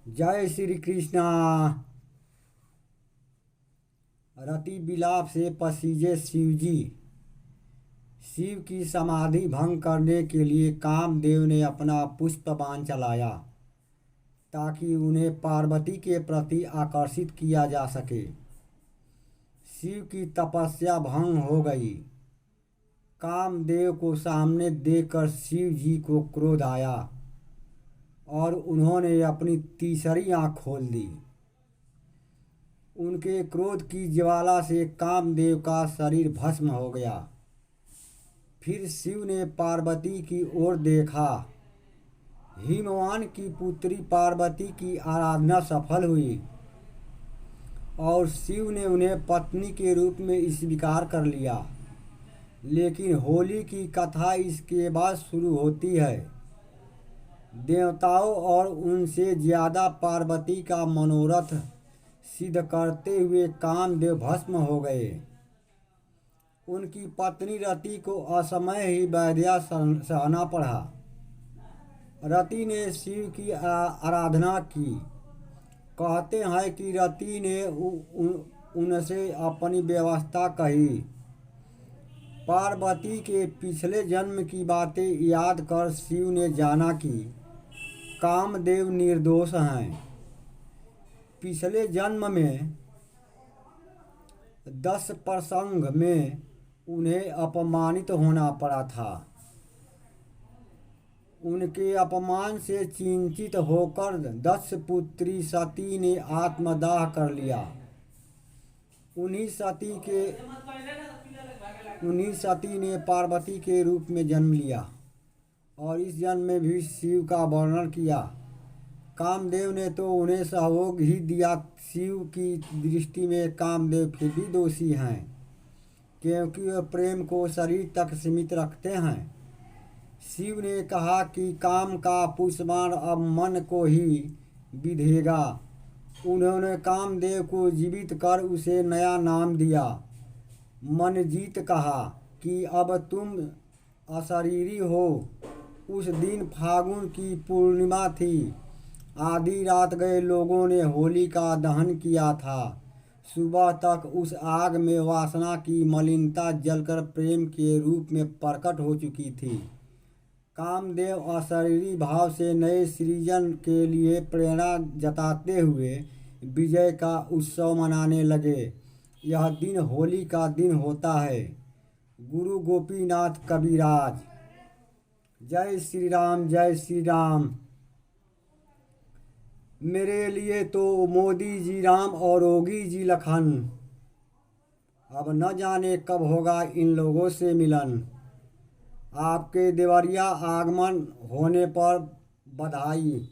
जय श्री कृष्णा। रति विलाप से पसीजे शिवजी। शिव की समाधि भंग करने के लिए कामदेव ने अपना पुष्प बाण चलाया ताकि उन्हें पार्वती के प्रति आकर्षित किया जा सके। शिव की तपस्या भंग हो गई। कामदेव को सामने देखकर शिव जी को क्रोध आया और उन्होंने अपनी तीसरी आंख खोल दी। उनके क्रोध की ज्वाला से कामदेव का शरीर भस्म हो गया। फिर शिव ने पार्वती की ओर देखा। हिमवान की पुत्री पार्वती की आराधना सफल हुई और शिव ने उन्हें पत्नी के रूप में स्वीकार कर लिया। लेकिन होली की कथा इसके बाद शुरू होती है। देवताओं और उनसे ज्यादा पार्वती का मनोरथ सिद्ध करते हुए कामदेव भस्म हो गए। उनकी पत्नी रति को असमय ही वैद्या सहना पड़ा। रति ने शिव की आराधना की। कहते हैं कि रति ने उनसे अपनी व्यवस्था कही। पार्वती के पिछले जन्म की बातें याद कर शिव ने जाना कि कामदेव निर्दोष हैं। पिछले जन्म में 10 प्रसंग में उन्हें अपमानित होना पड़ा था। उनके अपमान से चिंतित होकर दक्ष पुत्री सती ने आत्मदाह कर लिया। उन्हीं सती ने पार्वती के रूप में जन्म लिया और इस जन्म में भी शिव का वर्णन किया। कामदेव ने तो उन्हें सहयोग ही दिया। शिव की दृष्टि में कामदेव फिर भी दोषी हैं क्योंकि वे प्रेम को शरीर तक सीमित रखते हैं। शिव ने कहा कि काम का पुष्पबाण अब मन को ही विधेगा। उन्होंने कामदेव को जीवित कर उसे नया नाम दिया। मनजीत कहा कि अब तुम अशरीरी हो। उस दिन फागुन की पूर्णिमा थी। आधी रात गए लोगों ने होली का दहन किया था। सुबह तक उस आग में वासना की मलिनता जलकर प्रेम के रूप में प्रकट हो चुकी थी। कामदेव अशरीरी भाव से नए सृजन के लिए प्रेरणा जताते हुए विजय का उत्सव मनाने लगे। यह दिन होली का दिन होता है। गुरु गोपीनाथ कविराज। जय श्री राम, जय श्री राम। मेरे लिए तो मोदी जी राम और योगी जी लखन। अब न जाने कब होगा इन लोगों से मिलन। आपके देवरिया आगमन होने पर बधाई।